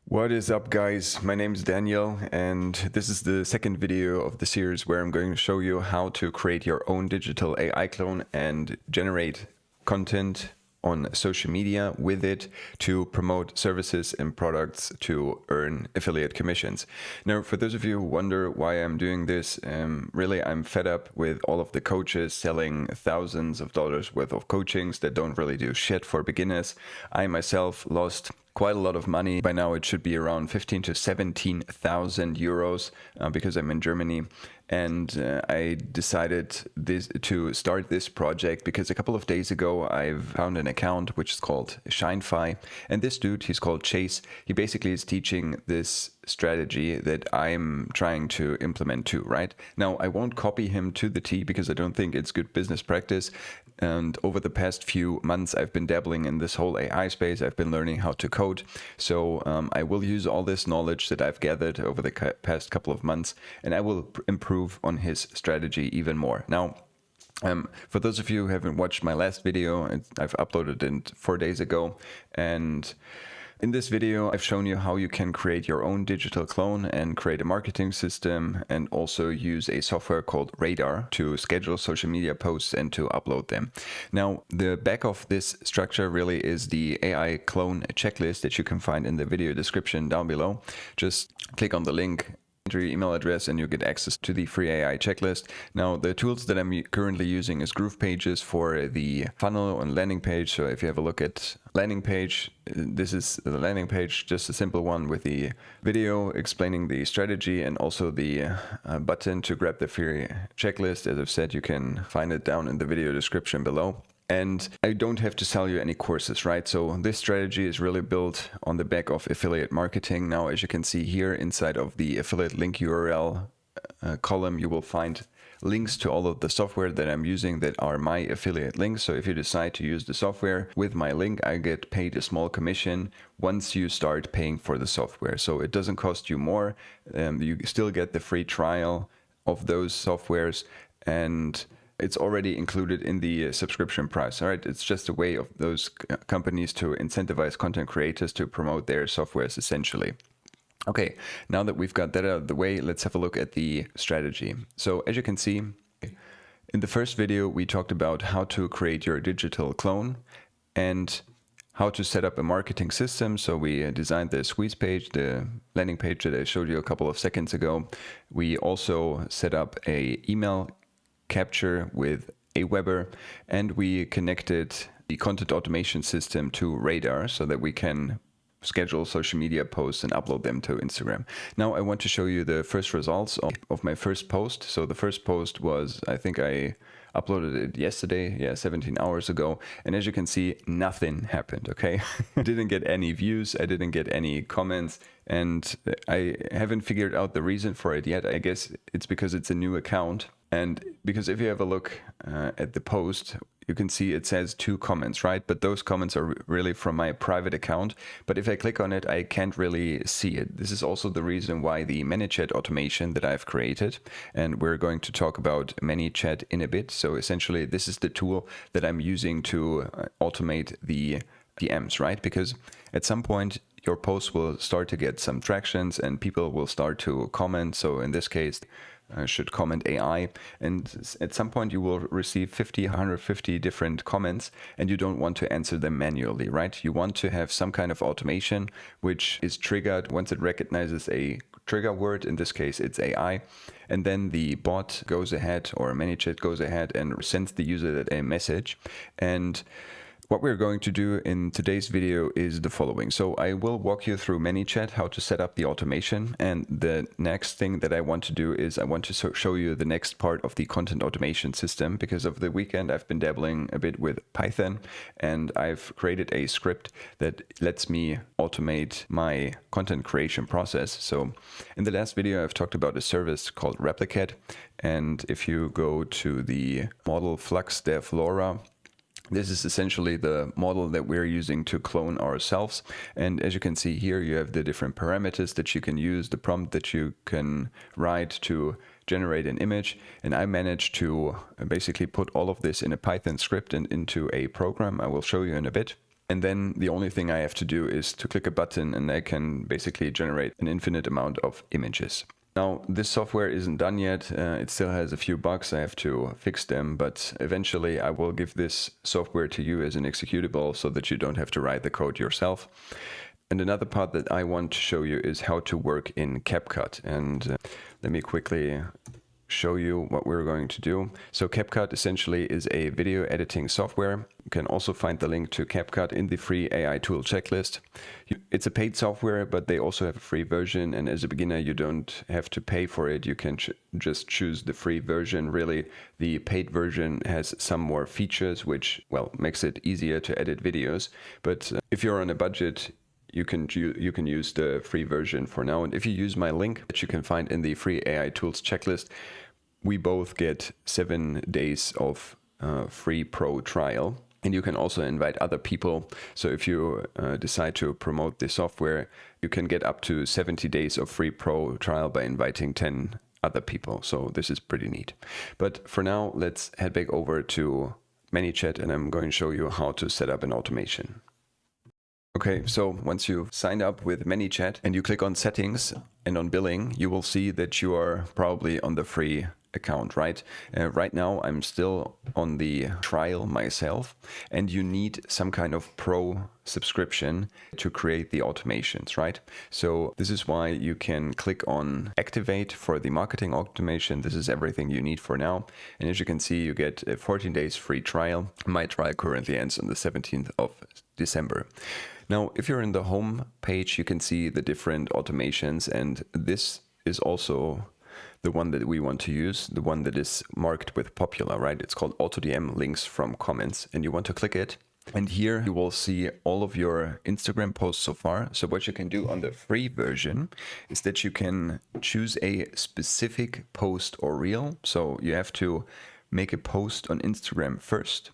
What is up, guys? My name is Daniel, and this is the second video of the series where I'm going to show you how to create your own digital AI clone and generate content on social media with it to promote services and products to earn affiliate commissions. Now, for those of you who wonder why I'm doing this, really I'm fed up with all of the coaches selling thousands of dollars worth of coachings that don't really do shit for beginners. I myself lost quite a lot of money. By now it should be around 15 to 17,000 euros because I'm in Germany. And I decided to start this project because a couple of days ago I've found an account which is called ShineFi, and this dude, he's called Chase. He basically is teaching this strategy that I'm trying to implement too, right? Now, I won't copy him to the T because I don't think it's good business practice. And over the past few months, I've been dabbling in this whole AI space. I've been learning how to code. So I will use all this knowledge that I've gathered over the past couple of months, and I will improve on his strategy even more. Now, for those of you who haven't watched my last video, I've uploaded it 4 days ago, and in this video, I've shown you how you can create your own digital clone and create a marketing system, and also use a software called Radar to schedule social media posts and to upload them. Now, the back of this structure really is the AI clone checklist that you can find in the video description down below. Just click on the link, enter your email address, and you get access to the free AI checklist. Now, the tools that I'm currently using is Groove Pages for the funnel and landing page. So if you have a look at landing page, this is the landing page, just a simple one with the video explaining the strategy and also the button to grab the free checklist. As I've said, you can find it down in the video description below. And I don't have to sell you any courses, right? So this strategy is really built on the back of affiliate marketing. Now, as you can see here inside of the affiliate link URL column, you will find links to all of the software that I'm using that are my affiliate links. So if you decide to use the software with my link, I get paid a small commission once you start paying for the software. So it doesn't cost you more. You still get the free trial of those softwares, and it's already included in the subscription price. All right, it's just a way of those companies to incentivize content creators to promote their softwares essentially. Okay, now that we've got that out of the way, let's have a look at the strategy. So as you can see, in the first video, we talked about how to create your digital clone and how to set up a marketing system. So we designed the squeeze page, the landing page that I showed you a couple of seconds ago. We also set up a email capture with Aweber, and we connected the content automation system to Radar so that we can schedule social media posts and upload them to Instagram. Now I want to show you the first results of my first post. So the first post was, I think I uploaded it yesterday, 17 hours ago. And as you can see, nothing happened, okay? I didn't get any views, I didn't get any comments, and I haven't figured out the reason for it yet. I guess it's because it's a new account. And because if you have a look at the post, you can see it says 2 comments, right? But those comments are really from my private account. But if I click on it, I can't really see it. This is also the reason why the ManyChat automation that I've created, and we're going to talk about ManyChat in a bit. So essentially, this is the tool that I'm using to automate the DMs, right? Because at some point, your post will start to get some tractions and people will start to comment. So in this case, should comment AI, and at some point you will receive 150 different comments, and you don't want to answer them manually, right? You want to have some kind of automation which is triggered once it recognizes a trigger word. In this case, it's AI, and then the bot goes ahead, or ManyChat goes ahead and sends the user a message. And what we're going to do in today's video is the following. So I will walk you through ManyChat, how to set up the automation. And the next thing that I want to do is I want to show you the next part of the content automation system, because over the weekend I've been dabbling a bit with Python, and I've created a script that lets me automate my content creation process. So in the last video, I've talked about a service called Replicate. And if you go to the model Flux Dev LoRa, this is essentially the model that we're using to clone ourselves. And as you can see here, you have the different parameters that you can use, the prompt that you can write to generate an image. And I managed to basically put all of this in a Python script and into a program I will show you in a bit. And then the only thing I have to do is to click a button and I can basically generate an infinite amount of images. Now, this software isn't done yet. It still has a few bugs. I have to fix them, but eventually I will give this software to you as an executable so that you don't have to write the code yourself. And another part that I want to show you is how to work in CapCut. And let me quickly show you what we're going to do. So CapCut essentially is a video editing software. You can also find the link to CapCut in the free AI tool checklist. It's a paid software, but they also have a free version. And as a beginner, you don't have to pay for it. You can just choose the free version. Really, the paid version has some more features, which, well, makes it easier to edit videos. But if you're on a budget, you can use the free version for now. And if you use my link that you can find in the free AI tools checklist, we both get 7 days of free pro trial. And you can also invite other people. So if you decide to promote the software, you can get up to 70 days of free pro trial by inviting 10 other people. So this is pretty neat. But for now, let's head back over to ManyChat and I'm going to show you how to set up an automation. Okay, so once you've signed up with ManyChat and you click on settings and on billing, you will see that you are probably on the free account, right? Right now, I'm still on the trial myself, and you need some kind of pro subscription to create the automations, right? So this is why you can click on activate for the marketing automation. This is everything you need for now. And as you can see, you get a 14 days free trial. My trial currently ends on the 17th of December. Now, if you're in the home page, you can see the different automations, and this is also the one that we want to use, the one that is marked with popular, right? It's called AutoDM links from comments, and you want to click it. And here you will see all of your Instagram posts so far. So what you can do on the free version is that you can choose a specific post or reel. So you have to make a post on Instagram first.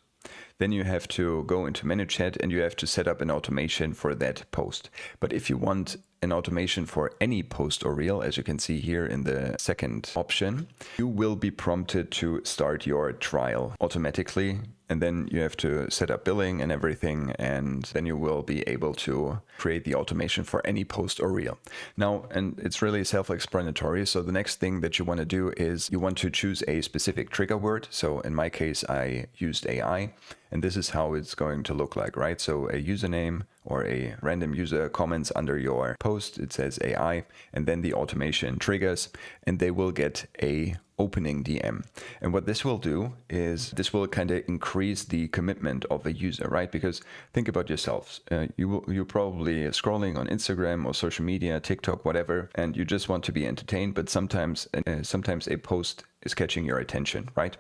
Then you have to go into ManyChat and you have to set up an automation for that post. But if you want an automation for any post or reel, as you can see here in the second option, you will be prompted to start your trial automatically. And then you have to set up billing and everything, and then you will be able to create the automation for any post or reel. Now, and it's really self-explanatory. So the next thing that you want to do is you want to choose a specific trigger word. So in my case, I used AI, and this is how it's going to look like, right? So a username or a random user comments under your post, it says AI, and then the automation triggers, and they will get a opening DM. And what this will do is this will kind of increase the commitment of a user, right? Because think about yourselves. You're probably scrolling on Instagram or social media, TikTok, whatever, and you just want to be entertained, but sometimes a post is catching your attention, right?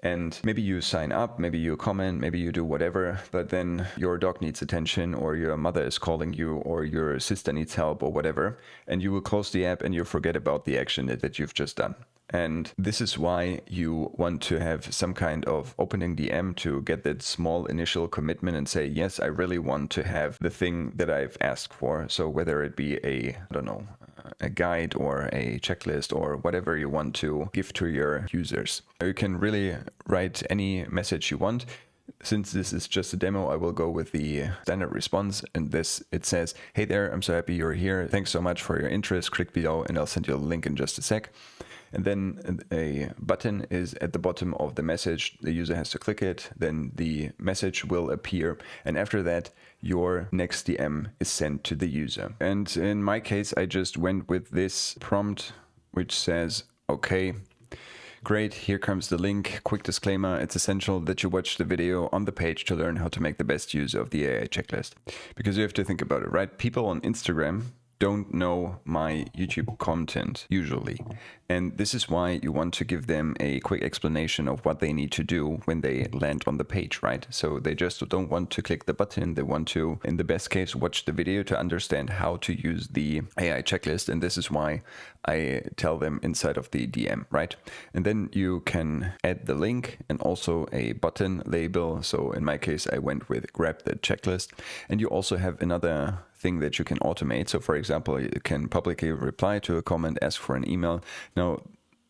And maybe you sign up, maybe you comment, maybe you do whatever, but then your dog needs attention, or your mother is calling you, or your sister needs help, or whatever, and you will close the app and you forget about the action that you've just done. And this is why you want to have some kind of opening DM to get that small initial commitment and say, yes, I really want to have the thing that I've asked for. So whether it be a guide or a checklist or whatever you want to give to your users. You can really write any message you want. Since this is just a demo, I will go with the standard response, and it says, hey there, I'm so happy you're here. Thanks so much for your interest. Click below and I'll send you a link in just a sec. And then a button is at the bottom of the message. The user has to click it, then the message will appear. And after that, your next DM is sent to the user. And in my case, I just went with this prompt, which says, okay, great, here comes the link. Quick disclaimer, it's essential that you watch the video on the page to learn how to make the best use of the AI checklist. Because you have to think about it, right? People on Instagram don't know my YouTube content usually. And this is why you want to give them a quick explanation of what they need to do when they land on the page, right? So they just don't want to click the button. They want to, in the best case, watch the video to understand how to use the AI checklist. And this is why I tell them inside of the DM, right? And then you can add the link and also a button label. So in my case, I went with grab the checklist. And you also have another thing that you can automate. So for example, you can publicly reply to a comment, ask for an email. Now,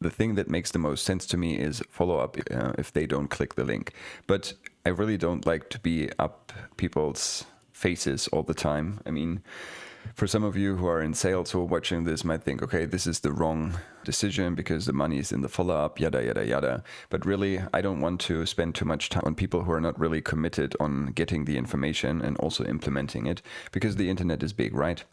the thing that makes the most sense to me is follow up if they don't click the link. But I really don't like to be up people's faces all the time. I mean, for some of you who are in sales who are watching this might think, okay, this is the wrong decision because the money is in the follow-up, yada, yada, yada. But really, I don't want to spend too much time on people who are not really committed on getting the information and also implementing it, because the internet is big, right?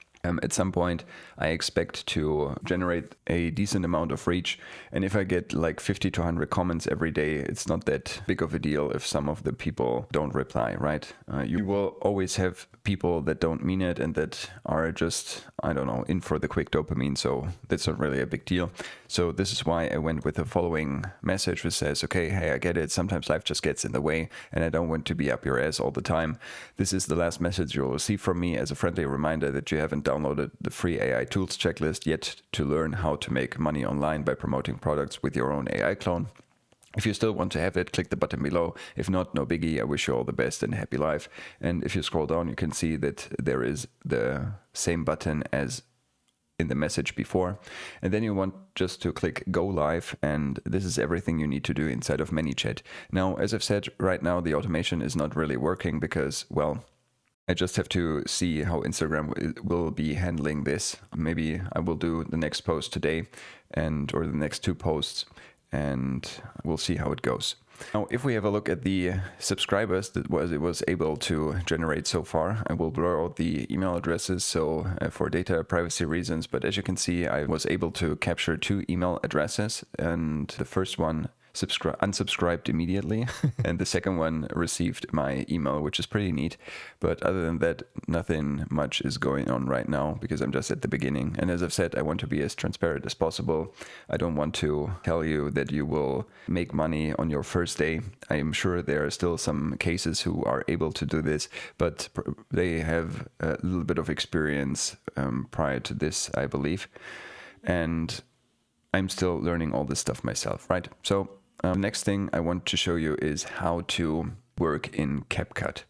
At some point, I expect to generate a decent amount of reach. And if I get like 50 to 100 comments every day, it's not that big of a deal if some of the people don't reply, right? You will always have people that don't mean it and that are just, I don't know, in for the quick dopamine. So that's not really a big deal. So this is why I went with the following message, which says, okay, hey, I get it. Sometimes life just gets in the way and I don't want to be up your ass all the time. This is the last message you'll receive from me as a friendly reminder that you haven't downloaded the free AI tools checklist yet to learn how to make money online by promoting products with your own AI clone. If you still want to have it, click the button below. If not, no biggie. I wish you all the best and a happy life. And if you scroll down, you can see that there is the same button as in the message before. And then you want just to click go live. And this is everything you need to do inside of ManyChat. Now, as I've said, right now, the automation is not really working because, well, I just have to see how Instagram will be handling this. Maybe I will do the next post today or the next 2 posts. And we'll see how it goes. Now, if we have a look at the subscribers that it was able to generate so far, I will blur out the email addresses for data privacy reasons. But as you can see, I was able to capture 2 email addresses, and the first one unsubscribed immediately and the second one received my email, which is pretty neat. But other than that, nothing much is going on right now because I'm just at the beginning. And as I've said, I want to be as transparent as possible. I don't want to tell you that you will make money on your first day. I am sure there are still some cases who are able to do this, but they have a little bit of experience prior to this, I believe. And I'm still learning all this stuff myself, right? So next thing I want to show you is how to work in CapCut.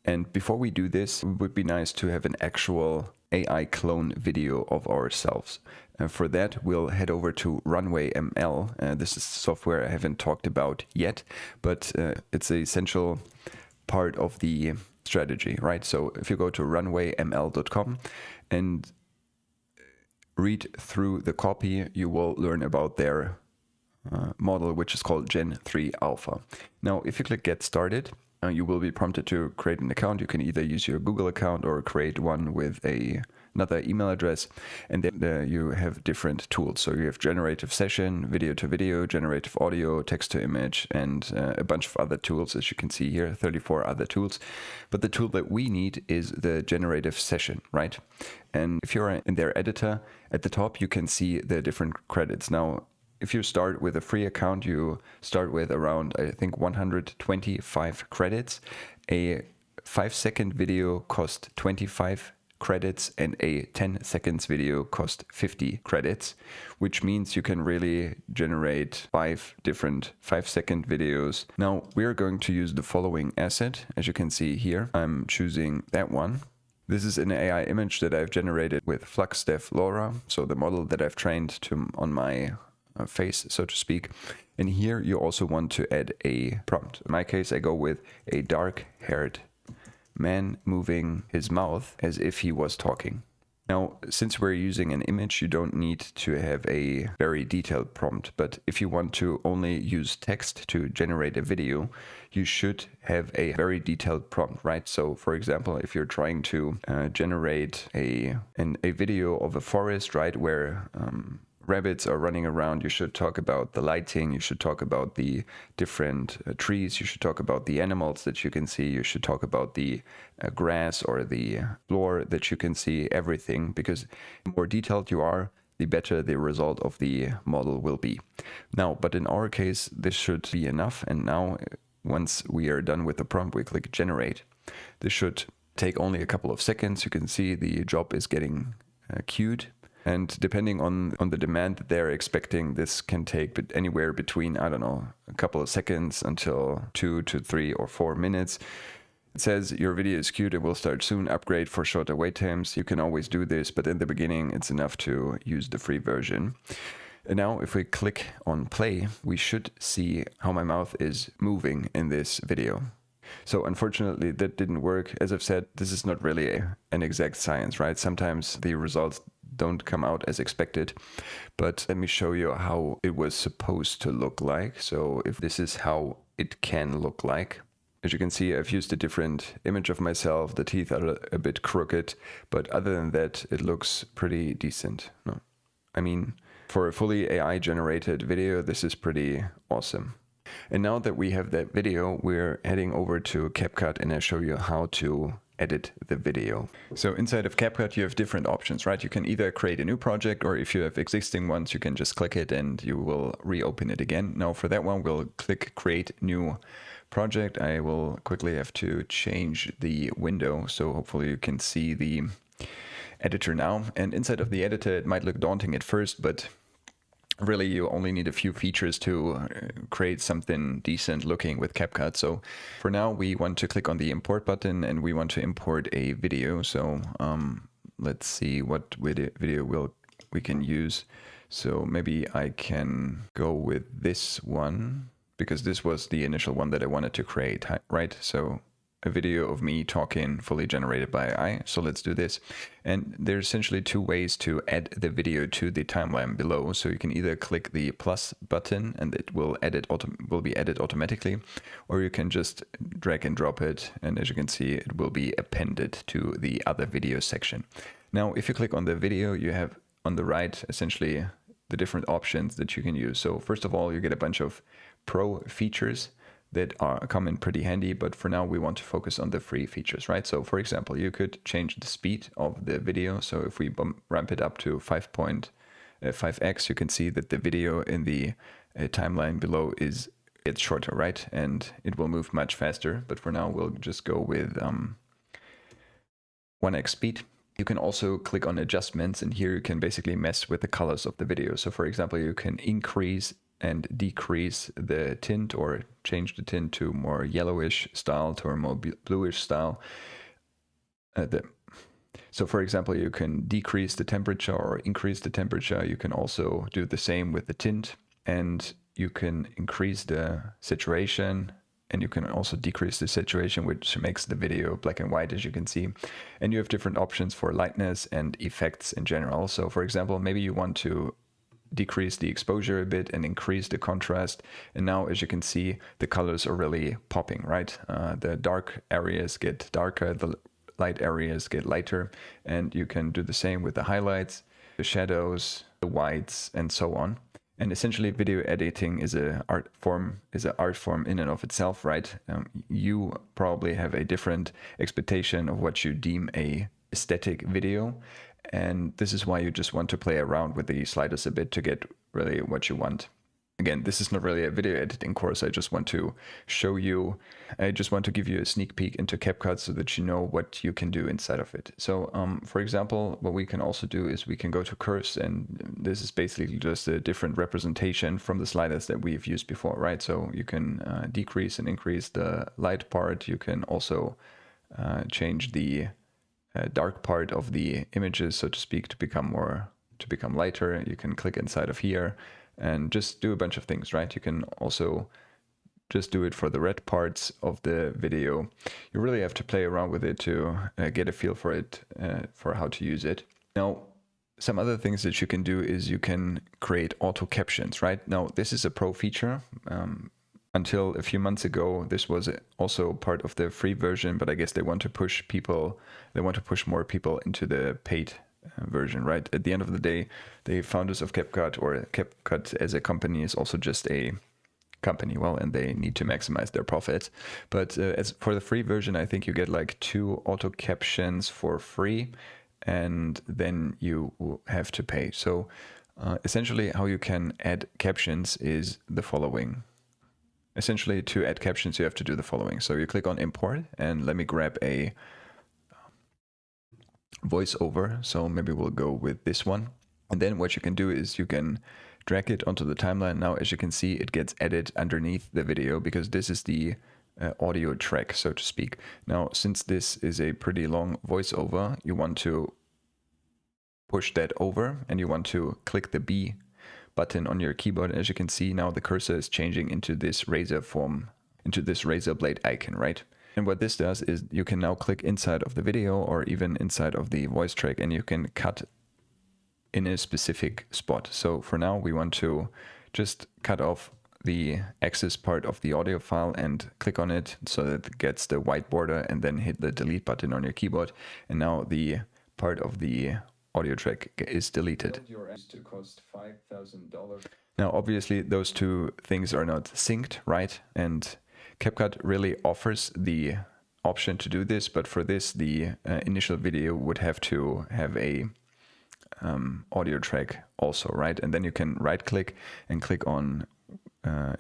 And before we do this, it would be nice to have an actual AI clone video of ourselves. For that, we'll head over to Runway ML. This is software I haven't talked about yet, but it's an essential part of the strategy, right? So if you go to runwayml.com and read through the copy, you will learn about their model, which is called Gen 3 Alpha. Now, if you click Get Started, you will be prompted to create an account. You can either use your Google account or create one with another email address. And then you have different tools. So you have generative session, video to video, generative audio, text to image, and a bunch of other tools, as you can see here, 34 other tools. But the tool that we need is the generative session, right? And if you're in their editor, at the top, you can see the different credits. Now, if you start with a free account, you start with around, I think, 125 credits. A 5-second video costs 25 credits and a 10 seconds video costs 50 credits, which means you can really generate 5 different 5-second videos. Now, we're going to use the following asset. As you can see here, I'm choosing that one. This is an AI image that I've generated with FluxDev LoRa, so the model that I've trained on my face, so to speak. And here you also want to add a prompt. In my case, I go with a dark-haired man moving his mouth as if he was talking. Now, since we're using an image, you don't need to have a very detailed prompt. But if you want to only use text to generate a video, you should have a very detailed prompt, right? So, for example, if you're trying to generate a video of a forest, right, where rabbits are running around, you should talk about the lighting, you should talk about the different trees, you should talk about the animals that you can see, you should talk about the grass or the floor that you can see, everything, because the more detailed you are, the better the result of the model will be. Now, but in our case, this should be enough. And now, once we are done with the prompt, we click generate. This should take only a couple of seconds. You can see the job is getting queued. And depending on the demand that they're expecting, this can take anywhere between, I don't know, a couple of seconds until 2 to 3 or 4 minutes. It says your video is queued and will start soon. Upgrade for shorter wait times. You can always do this, but in the beginning, it's enough to use the free version. And now if we click on play, we should see how my mouth is moving in this video. So unfortunately, that didn't work. As I've said, this is not really an exact science, right? Sometimes the results don't come out as expected. But let me show you how it was supposed to look like. So if this is how it can look like. As you can see, I've used a different image of myself. The teeth are a bit crooked, but other than that, it looks pretty decent. No, I mean, for a fully AI generated video, this is pretty awesome. And now that we have that video, we're heading over to CapCut and I show you how to edit the video. So inside of CapCut, you have different options, right? You can either create a new project, or if you have existing ones, you can just click it and you will reopen it again. Now for that one, we'll click Create New Project. I will quickly have to change the window, so hopefully you can see the editor now. And inside of the editor, it might look daunting at first, but really you only need a few features to create something decent looking with CapCut. So for now, we want to click on the import button and we want to import a video. So let's see what video we can use. So maybe I can go with this one, because this was the initial one that I wanted to create, right? So a video of me talking fully generated by AI. So let's do this. And there's essentially two ways to add the video to the timeline below. So you can either click the plus button and it will be added automatically, or you can just drag and drop it. And as you can see, it will be appended to the other video section. Now, if you click on the video, you have on the right, essentially the different options that you can use. So first of all, you get a bunch of pro features that come in pretty handy, but for now we want to focus on the free features, right? So for example, you could change the speed of the video. So if we ramp it up to 5.5x, you can see that the video in the timeline below it's shorter, right? And it will move much faster, but for now we'll just go with 1x speed. You can also click on adjustments, and here you can basically mess with the colors of the video. So for example, you can increase and decrease the tint, or change the tint to more yellowish style to a more bluish style. So for example, you can decrease the temperature or increase the temperature. You can also do the same with the tint, and you can increase the saturation, and you can also decrease the saturation, which makes the video black and white, as you can see. And you have different options for lightness and effects in general. So for example, maybe you want to decrease the exposure a bit and increase the contrast. And now, as you can see, the colors are really popping, right? The dark areas get darker, the light areas get lighter, and you can do the same with the highlights, the shadows, the whites, and so on. And essentially, video editing is an art form in and of itself, right? You probably have a different expectation of what you deem a aesthetic video. And this is why you just want to play around with the sliders a bit to get really what you want. Again, this is not really a video editing course. I just want to show you, I just want to give you a sneak peek into CapCut so that you know what you can do inside of it. So for example, what we can also do is we can go to curves, and this is basically just a different representation from the sliders that we've used before, right? So you can decrease and increase the light part. You can also change the dark part of the images, so to speak, to become lighter. You can click inside of here and just do a bunch of things, right? You can also just do it for the red parts of the video. You really have to play around with it to get a feel for it, for how to use it. Now, some other things that you can do is you can create auto captions, right? Now, this is a pro feature. Until a few months ago, this was also part of the free version, but I guess they want to push more people into the paid version, right? At the end of the day, the founders of CapCut, or CapCut as a company, is also just a company, well, and they need to maximize their profits. But as for the free version, I think you get like 2 auto captions for free, and then you have to pay. So essentially, how you can add captions is the following. Essentially, to add captions, you have to do the following. So you click on import, and let me grab a voiceover. So maybe we'll go with this one. And then what you can do is you can drag it onto the timeline. Now, as you can see, it gets added underneath the video because this is the audio track, so to speak. Now, since this is a pretty long voiceover, you want to push that over and you want to click the B button on your keyboard. As you can see, now the cursor is changing into this razor blade icon, right? And what this does is you can now click inside of the video or even inside of the voice track, and you can cut in a specific spot. So for now, we want to just cut off the axis part of the audio file and click on it so that it gets the white border, and then hit the delete button on your keyboard. And now the part of the audio track is deleted. Now, obviously, those two things are not synced, right? And CapCut really offers the option to do this, but for this, the initial video would have to have a audio track also, right? And then you can right click and click on,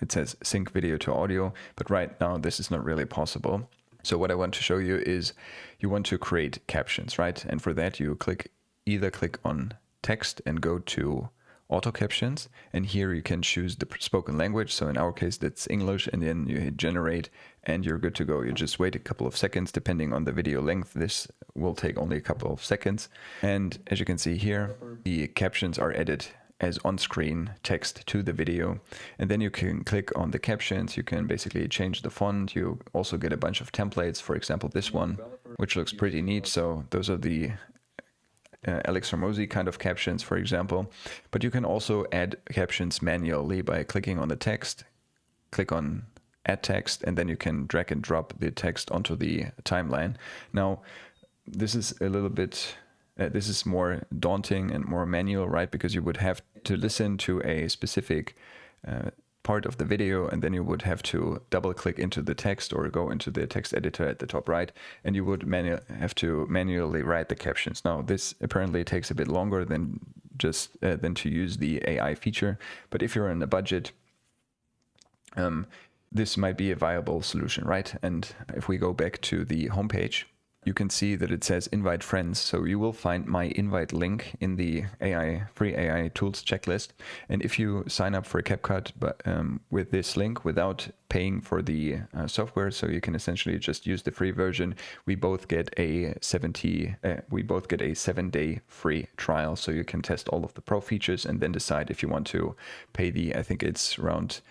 it says sync video to audio, but right now this is not really possible. So what I want to show you is you want to create captions, right? And for that you either click on text and go to auto captions, and here you can choose the spoken language. So in our case that's English, and then you hit generate and you're good to go. You just wait a couple of seconds depending on the video length. This will take only a couple of seconds, and as you can see here, the captions are added as on-screen text to the video. And then you can click on the captions, you can basically change the font. You also get a bunch of templates, for example this one, which looks pretty neat. So those are the Alex Hormozy kind of captions, for example. But you can also add captions manually by clicking on the text, click on add text, and then you can drag and drop the text onto the timeline. Now, this is a little bit, this is more daunting and more manual, right? Because you would have to listen to a specific part of the video, and then you would have to double click into the text or go into the text editor at the top right, and you would have to manually write the captions. Now this apparently takes a bit longer than just than to use the AI feature, but if you're on a budget, this might be a viable solution, right? And if we go back to the homepage, you can see that it says invite friends. So you will find my invite link in the free AI tools checklist. And if you sign up for CapCut with this link without paying for the software, so you can essentially just use the free version, we both get a 7-day free trial. So you can test all of the pro features and then decide if you want to pay the, I think it's around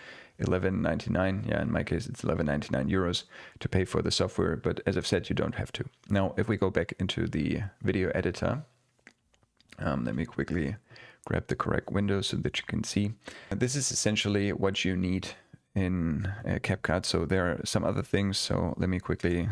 $11.99. Yeah, in my case, it's 11.99 euros to pay for the software. But as I've said, you don't have to. Now, if we go back into the video editor, let me quickly grab the correct window so that you can see. This is essentially what you need in CapCut. So there are some other things. So let me quickly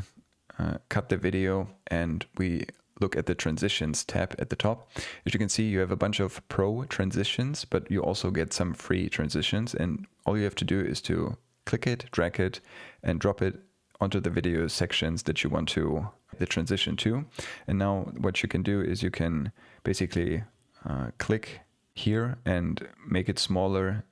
cut the video, and we look at the transitions tab at the top. As you can see, you have a bunch of pro transitions, but you also get some free transitions, and all you have to do is to click it, drag it, and drop it onto the video sections that you want to the transition to. And now what you can do is you can basically click here and make it smaller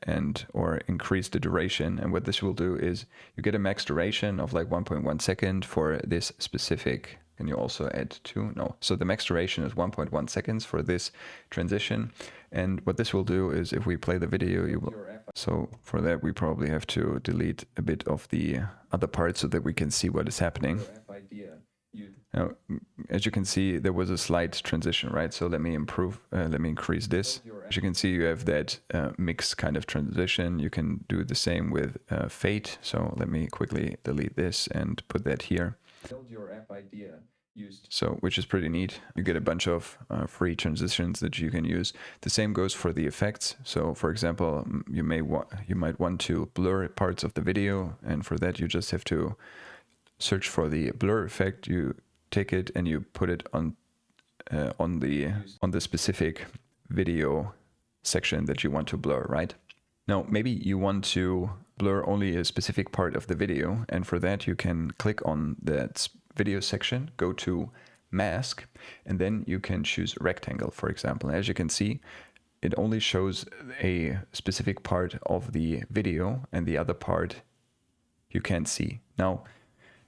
or increase the duration. And what this will do is you get a max duration of like 1.1 second for this specific. Can you also add 2? No. So the max duration is 1.1 seconds for this transition. And what this will do is if we play the video, you will. So for that, we probably have to delete a bit of the other parts so that we can see what is happening. Now, as you can see, there was a slight transition, right? So let me increase this. As you can see, you have that mix kind of transition. You can do the same with fade. So let me quickly delete this and put that here. So, which is pretty neat. You get a bunch of free transitions that you can use. The same goes for the effects. So, for example, you might want to blur parts of the video, and for that you just have to search for the blur effect. You take it and you put it on the specific video section that you want to blur, right? Now, maybe you want to blur only a specific part of the video, and for that you can click on that video section, go to mask, and then you can choose rectangle, for example. As you can see, it only shows a specific part of the video, and the other part you can't see. Now,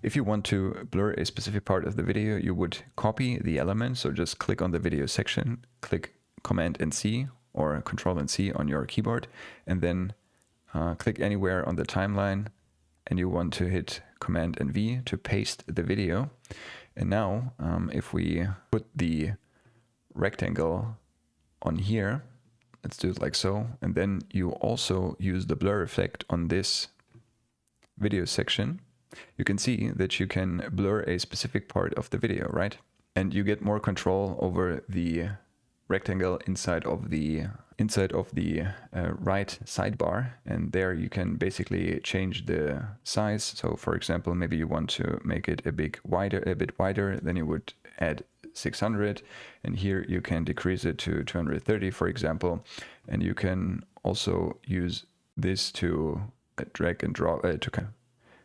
if you want to blur a specific part of the video, you would copy the element. So just click on the video section, click Command and C or Control and C on your keyboard, and then click anywhere on the timeline, and you want to hit Command and V to paste the video. And now if we put the rectangle on here, let's do it like so, and then you also use the blur effect on this video section, you can see that you can blur a specific part of the video, right? And you get more control over the rectangle inside of the right sidebar, and there you can basically change the size. So for example, maybe you want to make it a bit wider, then you would add 600, and here you can decrease it to 230, for example. And you can also use this to drag and drop to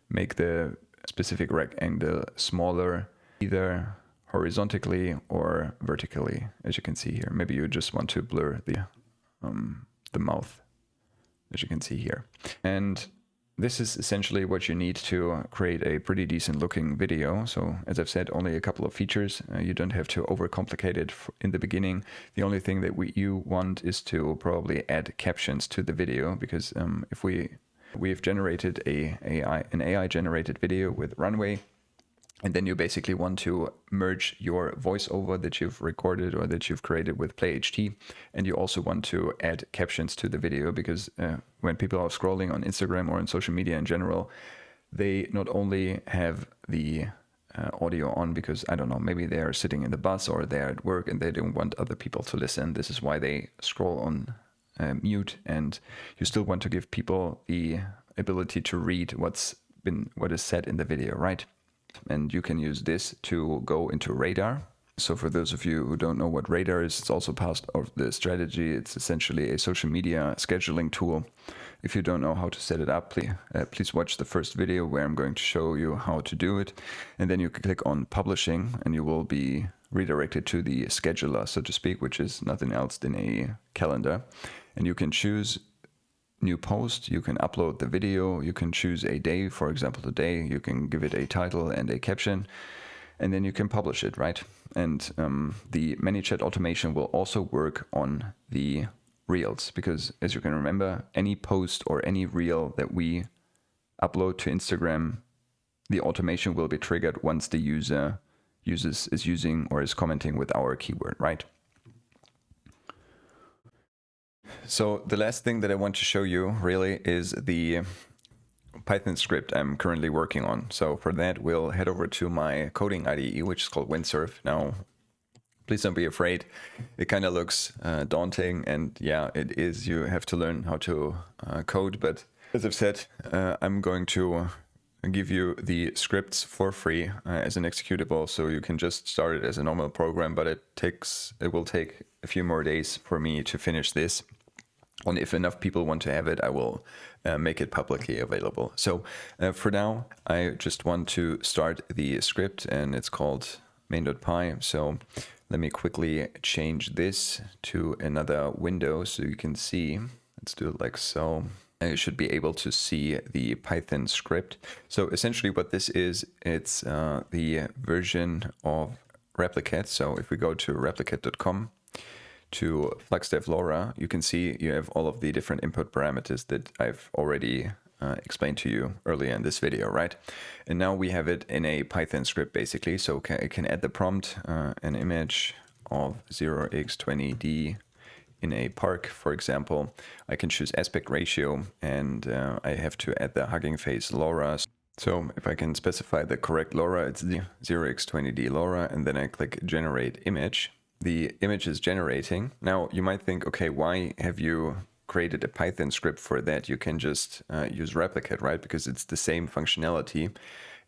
make the specific rectangle smaller, either horizontally or vertically, as you can see here. Maybe you just want to blur the mouth, as you can see here. And this is essentially what you need to create a pretty decent looking video. So as I've said, only a couple of features. You don't have to overcomplicate it in the beginning. The only thing that you want is to probably add captions to the video, because if we've generated an AI generated video with Runway, and then you basically want to merge your voiceover that you've recorded or that you've created with PlayHT, and you also want to add captions to the video, because when people are scrolling on Instagram or on social media in general, they not only have the audio on because, I don't know, maybe they're sitting in the bus or they're at work and they don't want other people to listen. This is why they scroll on mute, and you still want to give people the ability to read what is said in the video, right? And you can use this to go into Radar. So for those of you who don't know what Radar is, it's also part of the strategy. It's essentially a social media scheduling tool. If you don't know how to set it up, please watch the first video where I'm going to show you how to do it. And then you can click on Publishing, and you will be redirected to the scheduler, so to speak, which is nothing else than a calendar. And you can choose new post, you can upload the video, you can choose a day, for example today, you can give it a title and a caption, and then you can publish it, right? And the ManyChat automation will also work on the Reels, because as you can remember, any post or any Reel that we upload to Instagram, the automation will be triggered once the user is using or is commenting with our keyword, right? So the last thing that I want to show you really is the Python script I'm currently working on. So for that, we'll head over to my coding IDE, which is called Windsurf. Now, please don't be afraid. It kind of looks daunting, and yeah, it is. You have to learn how to code. But as I've said, I'm going to give you the scripts for free as an executable, so you can just start it as a normal program. But it will take a few more days for me to finish this. And if enough people want to have it, I will make it publicly available. So for now, I just want to start the script, and it's called main.py. So let me quickly change this to another window so you can see. Let's do it like so. You should be able to see the Python script. So essentially what this is, it's the version of Replicate. So if we go to replicate.com, to FluxDev LoRa, you can see you have all of the different input parameters that I've already explained to you earlier in this video, right? And now we have it in a Python script basically. So I can add the prompt, an image of 0x20d in a park, for example. I can choose aspect ratio, and I have to add the Hugging Face LoRa. So if I can specify the correct LoRa, it's the 0x20d LoRa, and then I click generate image. The image is generating. Now you might think, okay, why have you created a Python script for that? You can just use Replicate, right? Because it's the same functionality.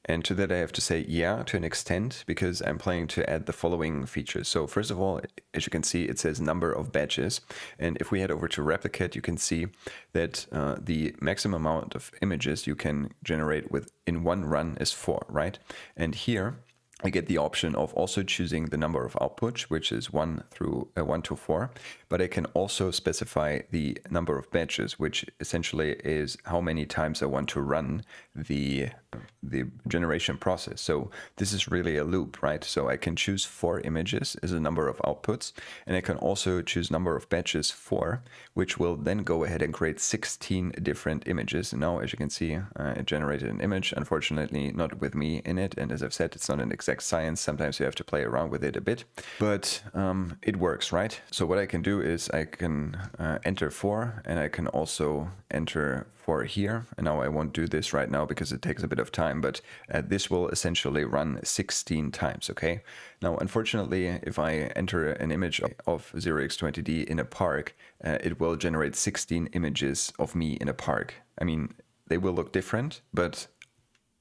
And to that I have to say, yeah, to an extent, because I'm planning to add the following features. So first of all, as you can see, it says number of batches. And if we head over to Replicate, you can see that the maximum amount of images you can generate in one run is 4, right? And here I get the option of also choosing the number of outputs, which is 1 to 4, but I can also specify the number of batches, which essentially is how many times I want to run the generation process. So this is really a loop, right? So I can choose 4 images as a number of outputs, and I can also choose number of batches 4, which will then go ahead and create 16 different images. And now, as you can see, it generated an image, unfortunately not with me in it, and as I've said, it's not an exact exact science. Sometimes you have to play around with it a bit, but it works, right? So what I can do is I can enter 4, and I can also enter 4 here. And now I won't do this right now because it takes a bit of time, but this will essentially run 16 times, okay? Now, unfortunately, if I enter an image of 0x20d in a park, it will generate 16 images of me in a park. I mean, they will look different, but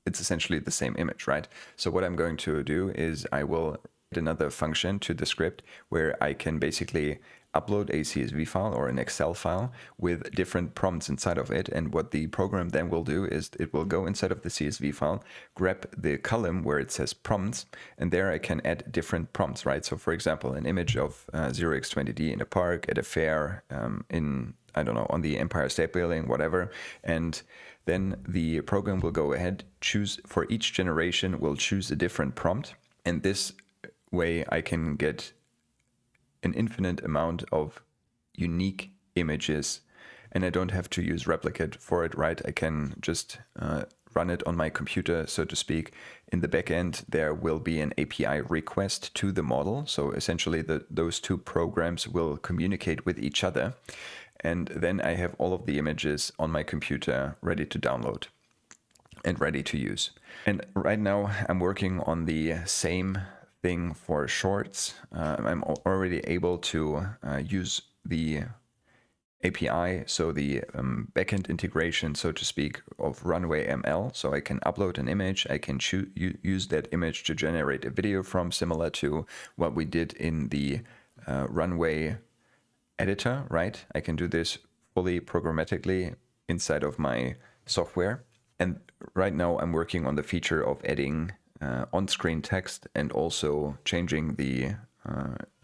it's essentially the same image, right? So what I'm going to do is I will add another function to the script where I can basically upload a CSV file or an Excel file with different prompts inside of it. And what the program then will do is it will go inside of the CSV file, grab the column where it says prompts, and there I can add different prompts, right? So for example, an image of 0x20d in a park, at a fair, in, I don't know, on the Empire State Building, whatever. And then the program will go ahead, choose for each generation, will choose a different prompt. And this way I can get an infinite amount of unique images, and I don't have to use replicate for it, right? I can just run it on my computer, so to speak. In the backend, there will be an API request to the model. So essentially those two programs will communicate with each other. And then I have all of the images on my computer ready to download and ready to use. And right now I'm working on the same thing for shorts. I'm already able to use the API, so the backend integration, so to speak, of Runway ML. So I can upload an image, I can use that image to generate a video from, similar to what we did in the Runway editor, right? I can do this fully programmatically inside of my software. And right now I'm working on the feature of adding on-screen text and also changing the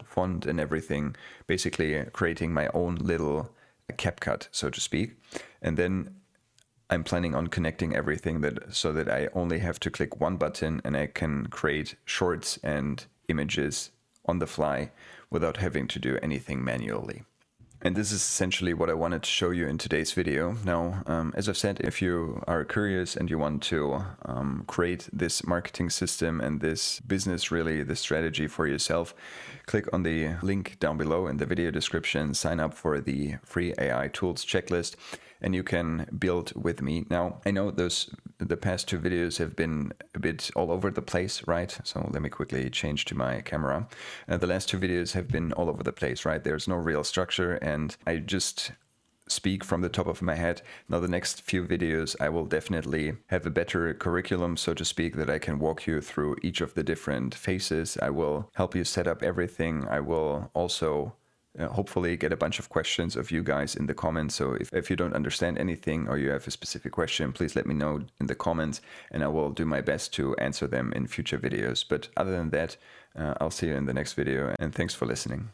font and everything, basically creating my own little CapCut, so to speak. And then I'm planning on connecting everything so that I only have to click one button and I can create shorts and images on the fly without having to do anything manually. And this is essentially what I wanted to show you in today's video. Now, as I've said, if you are curious and you want to create this marketing system and this business, really, this strategy for yourself, click on the link down below in the video description, sign up for the free AI tools checklist, and you can build with me. Now, I know the past 2 videos have been a bit all over the place, right? So let me quickly change to my camera. The last 2 videos have been all over the place, right? There's no real structure, and I just speak from the top of my head. Now, the next few videos, I will definitely have a better curriculum, so to speak, that I can walk you through each of the different phases. I will help you set up everything. I will also hopefully get a bunch of questions of you guys in the comments. So if you don't understand anything or you have a specific question, please let me know in the comments and I will do my best to answer them in future videos. But other than that, I'll see you in the next video, and thanks for listening.